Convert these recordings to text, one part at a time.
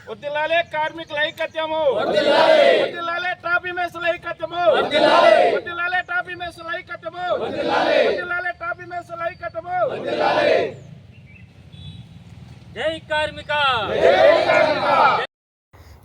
వర్ధిల్లాలే కార్మికుల ఐక్యత్యము, వర్ధిల్లాలే టాపీ మేస్త్రుల ఐక్యత్యము, వర్ధిల్లాలే టాపీ మేస్త్రుల ఐక్యత్యము, వర్ధిల్లాలే టాపీ మేస్త్రుల ఐక్యత్యము. జై కార్మిక.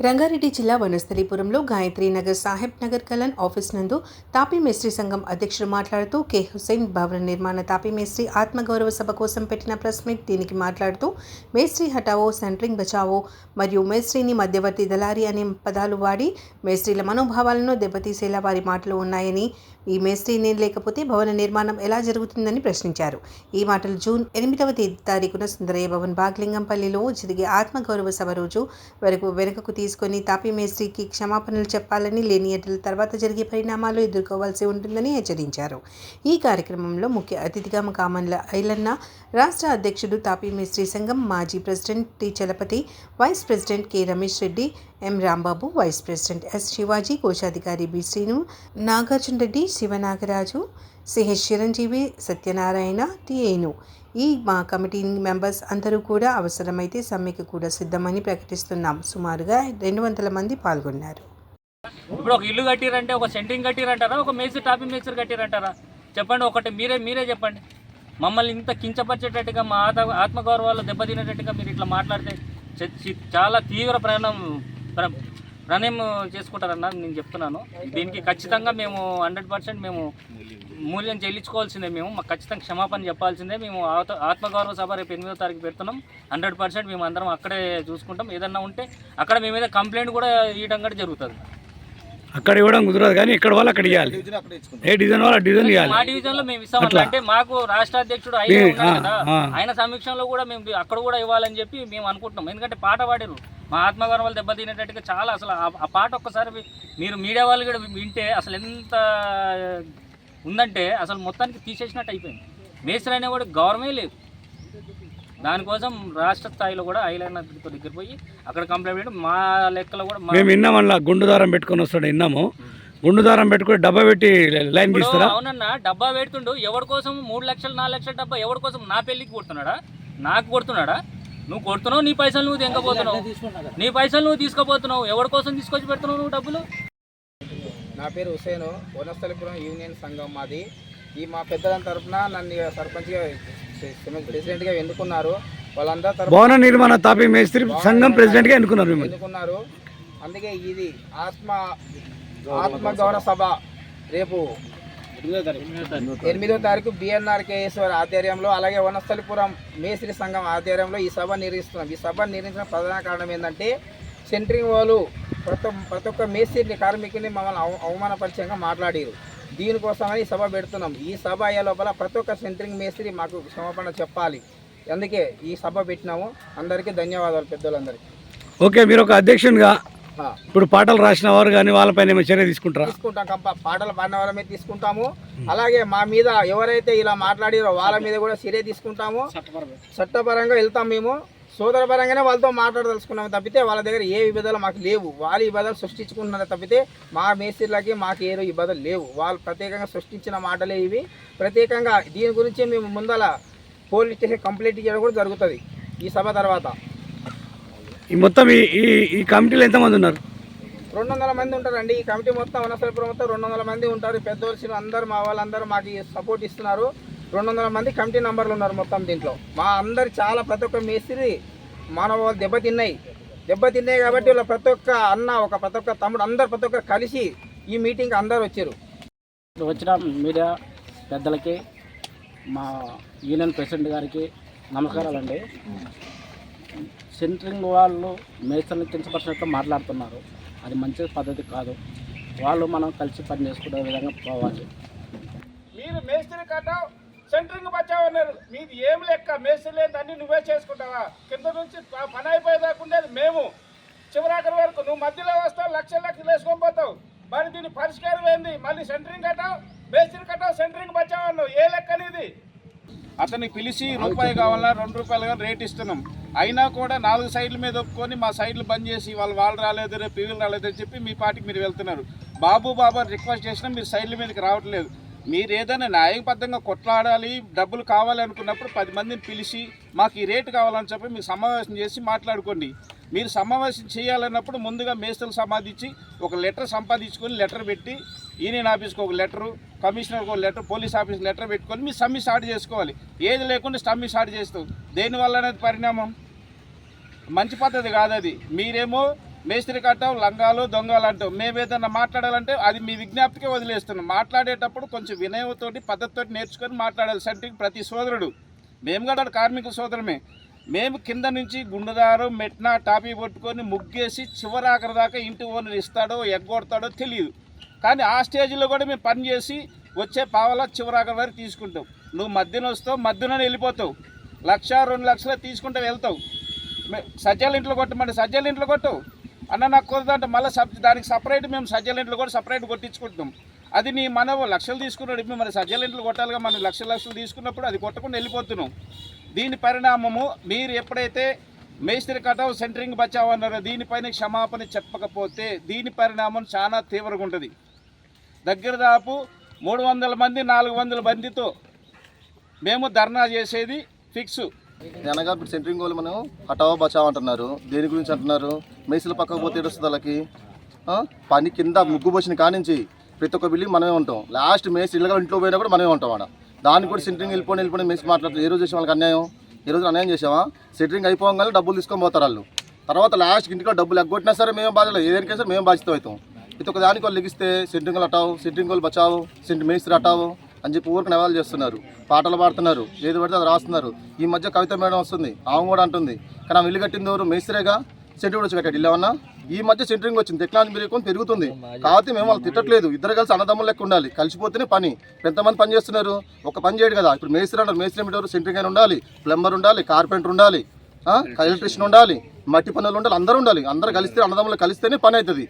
రంగారెడ్డి జిల్లా వనస్థలీపురంలో గాయత్రి నగర్ సాహెబ్ నగర్ కలన్ ఆఫీస్ నందు తాపీ మేస్త్రి సంఘం అధ్యక్షుడు మాట్లాడుతూ కె హుసేన్ భవన నిర్మాణ తాపీ మేస్త్రి ఆత్మగౌరవ సభ కోసం పెట్టిన ప్రెస్ మీట్. దీనికి మాట్లాడుతూ మేస్త్రి హటావో, సెంట్రింగ్ బచావో మరియు మేస్త్రిని మధ్యవర్తి దళారి అనే పదాలు వాడి మేస్త్రీల మనోభావాలను దెబ్బతీసేలా వారి మాటలు ఉన్నాయని, ఈ మేస్త్రి నేను లేకపోతే భవన నిర్మాణం ఎలా జరుగుతుందని ప్రశ్నించారు. ఈ మాటలు జూన్ 8వ తారీఖున సుందరయ్య భవన్ బాగ్లింగంపల్లిలో జరిగే ఆత్మగౌరవ సభ రోజు వరకు వెనుకకు తీసుకొని తాపీ మేస్త్రికి క్షమాపణలు చెప్పాలని, లేని ఎడల తర్వాత జరిగే పరిణామాలు ఎదుర్కోవాల్సి ఉంటుందని హెచ్చరించారు. ఈ కార్యక్రమంలో ముఖ్య అతిథిగా కామన్ల ఐలన్న, రాష్ట్ర అధ్యక్షుడు తాపీ మేస్త్రి సంఘం మాజీ president T Chalapathi, vice president K Ramesh Reddy, M Rambabu, vice president S Shivaji, కోశాధికారి బి శ్రీను, నాగార్జున రెడ్డి, శివనాగరాజు, సిహెచ్ చిరంజీవి, సత్యనారాయణ, టిఏను ఈ మా కమిటీ మెంబర్స్ అందరూ కూడా అవసరమైతే సమ్మెకు కూడా సిద్ధమని ప్రకటిస్తున్నాం. సుమారుగా 200 మంది పాల్గొన్నారు. ఇప్పుడు ఒక ఇల్లు కట్టిరంటే ఒక సెంట్రింగ్ కట్టిరంటారా, ఒక మేస్త్రి టాపీ మేస్త్రి కట్టిరంటారా? చెప్పండి, ఒకటి మీరే చెప్పండి. మమ్మల్ని ఇంత కించపరిచేటట్టుగా, మా ఆత్మగౌరవాలు దెబ్బతినేటట్టుగా మీరు ఇట్లా మాట్లాడితే చాలా తీవ్ర ప్రణయం చేసుకుంటారన్న నేను చెప్తున్నాను. దీనికి ఖచ్చితంగా మేము 100% మేము మూల్యం చెల్లించుకోవాల్సిందే. మాకు ఖచ్చితంగా క్షమాపణ చెప్పాల్సిందే. మేము ఆత్మగౌరవ సభ రేపు 8వ తారీఖు పెడుతున్నాం. 100% మేము అందరం అక్కడే చూసుకుంటాం. ఏదన్నా ఉంటే అక్కడ మీ మీద కంప్లైంట్ కూడా ఇవ్వడం కూడా జరుగుతుంది. అక్కడ ఇవ్వడం కుదరదు, కానీ ఇక్కడ వాళ్ళు అక్కడ ఇవ్వాలి. ఏ డిజైన్ వాళ్ళు డిజైన్ ఇవ్వాలి. మా డివిజన్ లో మేము ఇస్తాం. అంటే మాకు రాష్ట్ర అధ్యక్షుడు ఆయన సమీక్షంలో కూడా మేము అక్కడ కూడా ఇవ్వాలని చెప్పి మేము అనుకుంటున్నాం. ఎందుకంటే పాట పాడారు, మా ఆత్మగౌరవాలు దెబ్బతినేటట్టుగా చాలా. అసలు ఆ పాట ఒక్కసారి మీరు మీడియా వాళ్ళు కూడా వింటే అసలు ఎంత ఉందంటే అసలు మొత్తానికి తీసేసినట్టు అయిపోయింది. మేస్త్రి అనే కూడా గౌరవమే లేదు. దానికోసం రాష్ట్ర స్థాయిలో కూడా ఐలైనర్ దగ్గర పోయి అక్కడ కంప్లైంట్ చేయడం. మా లెక్కలో కూడా మేము విన్నాం, అలా గుండు దారం పెట్టుకొని వస్తాడు విన్నాము. గుండు దారం పెట్టుకుని డబ్బా పెట్టి లైన్ తీస్తారా? అవునన్నా, డబ్బా పెడుతుండు. ఎవరి కోసం 3 లక్షలు 4 లక్షల డబ్బా ఎవరి కోసం? నా పెళ్ళికి కొడుతున్నాడా, నాకు కొడుతున్నాడా? నువ్వు కొడుతున్నావు, నీ పైసలు నువ్వు తెంకపోతున్నావు, నీ పైసలు నువ్వు తీసుకుపోతున్నావు. ఎవరి కోసం తీసుకొచ్చి పెడుతున్నావు నువ్వు డబ్బులు? నా పేరు హుసేను, వనస్థలిపురం యూనియన్ సంఘం మాది. ఈ మా పెద్దల తరఫున నన్ను సర్పంచ్గా ప్రెసిడెంట్గా ఎన్నుకున్నారు. వాళ్ళందరూ భవన నిర్మాణ తాపీ మేస్త్రి సంఘం ప్రెసిడెంట్గా ఎన్నుకున్నారు. అందుకే ఇది ఆత్మగౌరవ సభ రేపు 8వ తారీఖు బిఎన్ఆర్కేఎస్ వారి ఆధ్వర్యంలో, అలాగే వనస్థలిపురం మేస్త్రి సంఘం ఆధ్వర్యంలో ఈ సభ నిర్వహిస్తున్నాం. ఈ సభ నిర్వహించిన ప్రధాన కారణం ఏంటంటే, సెంట్రింగ్ వాళ్ళు ప్రతి ఒక్క మేస్త్రి కార్మికుని మమ్మల్ని అవమానపరిచయంగా మాట్లాడారు. దీనికోసమని ఈ సభ పెడుతున్నాం. ఈ సభ అయ్యే లోపల ప్రతి ఒక్క సెంట్రింగ్ మేస్త్రి మాకు క్షమాపణ చెప్పాలి. అందుకే ఈ సభ పెట్టినాము. అందరికీ ధన్యవాదాలు పెద్దలందరికీ. ఓకే, మీరు ఒక అధ్యక్షునిగా ఇప్పుడు పాటలు రాసిన వారు కానీ వాళ్ళపైన చర్య తీసుకుంటాం. పాటలు పాడిన వాళ్ళ మీద తీసుకుంటాము. అలాగే మా మీద ఎవరైతే ఇలా మాట్లాడారో వాళ్ళ మీద కూడా చర్య తీసుకుంటాము. చట్టపరంగా వెళ్తాం. మేము సోదరపరంగానే వాళ్ళతో మాట్లాడదలుచుకున్నాము తప్పితే వాళ్ళ దగ్గర ఏ విభేదాలు మాకు లేవు. వాళ్ళు ఇబ్బందులు సృష్టించుకుంటున్నారు తప్పితే మా మేస్త్రీలకి మాకు ఏ ఇబ్బందులు లేవు. వాళ్ళు ప్రత్యేకంగా సృష్టించిన మాటలే ఇవి. ప్రత్యేకంగా దీని గురించి మేము ముందల పోలీస్ స్టేషన్ కంప్లైంట్ చేయడం కూడా జరుగుతుంది ఈ సభ తర్వాత. ఈ మొత్తం ఈ కమిటీలో ఎంతమంది ఉన్నారు? 200 మంది ఉంటారండి. ఈ కమిటీ మొత్తం వనస్థలిపురం మొత్తం 200 మంది ఉంటారు. పెద్దోళ్ళు అందరూ మా వాళ్ళందరూ మాకు సపోర్ట్ ఇస్తున్నారు. 200 మంది కమిటీ నంబర్లు ఉన్నారు మొత్తం దీంట్లో. మా అందరు చాలా ప్రతి ఒక్క మేస్త్రి మానవాళ్ళు దెబ్బతిన్నాయి కాబట్టి వీళ్ళ ప్రతి ఒక్క అన్న, ప్రతి ఒక్క తమ్ముడు అందరు ప్రతి ఒక్క కలిసి ఈ మీటింగ్కి అందరు వచ్చారు. వచ్చిన మీడియా పెద్దలకి, మా యూనియన్ ప్రెసిడెంట్ గారికి నమస్కారాలండి. సెంట్రింగ్ వాళ్ళు మేస్త్రిని కించపరిచినట్టు మాట్లాడుతున్నారు. అది మంచి పద్ధతి కాదు. వాళ్ళు మనం కలిసి పని చేసుకునే విధంగా పోవాలి. మీరు మేస్త్రి కట్టావు, సెంట్రింగ్ బచావు అన్నారు. మీది ఏం లెక్క? మేస్త్రి లేదు, అన్ని నువ్వే చేసుకుంటావా? కింద నుంచి పని అయిపోయేదాకుండేది మేము. చివరాఖరి వరకు నువ్వు మధ్యలో వస్తావు, లక్షలు వేసుకొని పోతావు. మరి దీని పరిష్కారం ఏంది? మళ్ళీ సెంట్రింగ్ కట్టావు, మేస్త్రి కట్టావు, సెంట్రింగ్ బచావు అన్నావు. ఏ లెక్క అనేది? అతన్ని పిలిచి రూపాయి కావాలా 2 రూపాయలు కానీ రేట్ ఇస్తున్నాం. అయినా కూడా 4 సైడ్ల మీద ఒప్పుకొని మా సైడ్లు బంద్ చేసి వాళ్ళు రాలేదు, రేపు పీవీలు రాలేదని చెప్పి మీ పార్టీకి మీరు వెళ్తున్నారు. బాబు రిక్వెస్ట్ చేసినా మీరు సైడ్ల మీదకి రావట్లేదు. మీరు ఏదైనా న్యాయబద్ధంగా కొట్లాడాలి, డబ్బులు కావాలి అనుకున్నప్పుడు 10 మందిని పిలిచి మాకు ఈ రేటు కావాలని చెప్పి మీకు సమావేశం చేసి మాట్లాడుకోండి. మీరు సమావేశం చేయాలన్నప్పుడు ముందుగా మేస్తులు సంపాదించి ఒక లెటర్ సంపాదించుకొని లెటర్ పెట్టి యూనియన్ ఆఫీస్కి ఒక లెటరు, కమిషనర్కి ఒక లెటర్, పోలీస్ ఆఫీస్కి లెటర్ పెట్టుకొని మీ సమ్మె స్టార్ట్ చేసుకోవాలి. ఏది లేకుండా సమ్మె స్టార్ట్ చేస్తావు. దేనివల్ల అనేది పరిణామం మంచి పద్ధతి కాదు అది. మీరేమో మేస్త్రి కట్టావు, లంగాలు దొంగలు అంటావు. మేము ఏదన్నా మాట్లాడాలంటే అది మీ విజ్ఞప్తికే వదిలేస్తున్నాం. మాట్లాడేటప్పుడు కొంచెం వినయంతోటి పద్ధతితోటి నేర్చుకొని మాట్లాడాలి. సెంట్రింగ్ ప్రతి సోదరుడు, మేము కూడా కార్మిక సోదరమే. మేము కింద నుంచి గుండెదారు మెట్న టాపీ పట్టుకొని ముగ్గేసి చివరాఖరి దాకా ఇంటి ఓనర్ ఇస్తాడో ఎగ్గొడతాడో తెలియదు. కానీ ఆ స్టేజ్లో కూడా మేము పని చేసి వచ్చే పావలా చివరాఖరి వరకు తీసుకుంటాం. నువ్వు మధ్యన వస్తావు, మధ్యలోనే వెళ్ళిపోతావు. 1,00,000 2 లక్షలు తీసుకుంటూ వెళ్తావు. సజ్జల ఇంట్లో కొట్టమంటే సజ్జల ఇంట్లో కొట్టవు అన్న, నాకు కుదరదంటే మళ్ళీ దానికి సపరేట్ మేము సజ్జల ఇంట్లో కూడా సపరేట్ కొట్టించుకుంటాం. అది నీ మనవు లక్షలు తీసుకున్నాడు, ఇప్పుడు మరి సజ్జల ఇంట్లో కొట్టాలిగా. మనం లక్షలు తీసుకున్నప్పుడు అది కొట్టకుండా వెళ్ళిపోతున్నాం. దీని పరిణామము మీరు ఎప్పుడైతే మేస్త్రి కటావు సెంటరింగ్ బచావు అన్నారో దీనిపైన క్షమాపణ చెప్పకపోతే దీని పరిణామం చాలా తీవ్రంగా ఉంటుంది. దగ్గర దాపు 300 మంది 400 మందితో మేము ధర్నా చేసేది ఫిక్స్. అనగా ఇప్పుడు సెంటరింగ్ వాళ్ళు మనం హటావా బచావ్ అంటున్నారు. దేని గురించి అంటున్నారు? మేసులు పక్కకు పోతే ఏడుస్తుంది వాళ్ళకి. పని కింద ముగ్గు పోసిన కానించి ప్రతి ఒక్క బిల్డింగ్ మనమే ఉంటాం. లాస్ట్ మేస్ ఇళ్ళగా ఇంట్లో పోయినా కూడా మనమే ఉంటాం అక్కడ. దానికి కూడా సెంటరింగ్ వెళ్ళిపోయి మేసి మాట్లాడుతుంది. ఏ రోజు చేసే వాళ్ళకి అన్యాయం? ఈ రోజు అన్యాయం చేసావా? సెంటరింగ్ అయిపోగానే డబ్బులు తీసుకొని పోతారు వాళ్ళు. తర్వాత లాస్ట్ ఇంటికి డబ్బులు ఎగ్గొట్టినా సరే మేము బాధ్యత, ఏదైనా సరే మేము బాధ్యత అవుతాం. ప్రతి ఒక్క దానికి వాళ్ళు లెగిస్తే సెంటరింగ్ వాళ్ళు హటావు, సెంటరింగ్ వాళ్ళు బచావు, మేస్త్రి హటావు అని చెప్పి ఊరికి నవాలు చేస్తున్నారు, పాటలు పాడుతున్నారు, ఏది పడితే అది రాస్తున్నారు. ఈ మధ్య కవిత మేడం వస్తుంది, ఆమె కూడా అంటుంది. కానీ ఆమె ఇల్లు కట్టింది ఎవరు? మేస్త్రేగా. సెంటరింగ్ వచ్చి కట్టాడు ఇల్లు ఏమన్నా? ఈ మధ్య సెంటరింగ్ వచ్చింది, టెక్నాలజీ పెరుగుతుంది. కాబట్టి మేము వాళ్ళు తిట్టట్లేదు. ఇద్దరు కలిసి అన్నదమ్ములు లెక్క ఉండాలి, కలిసిపోతేనే పని. ఎంతమంది పని చేస్తున్నారు? ఒక పని చేయడు కదా. ఇప్పుడు మేస్త్రి అంటారు, మేస్త్రి ఏమిటారు? సెంటరింగ్ అయినా ఉండాలి, ప్లంబర్ ఉండాలి, కార్పెంటర్ ఉండాలి, ఎలక్ట్రీషియన్ ఉండాలి, మట్టి పనులు ఉండాలి, అందరూ ఉండాలి. అందరూ కలిస్తే అన్నదమ్ములు కలిస్తేనే పని అవుతుంది.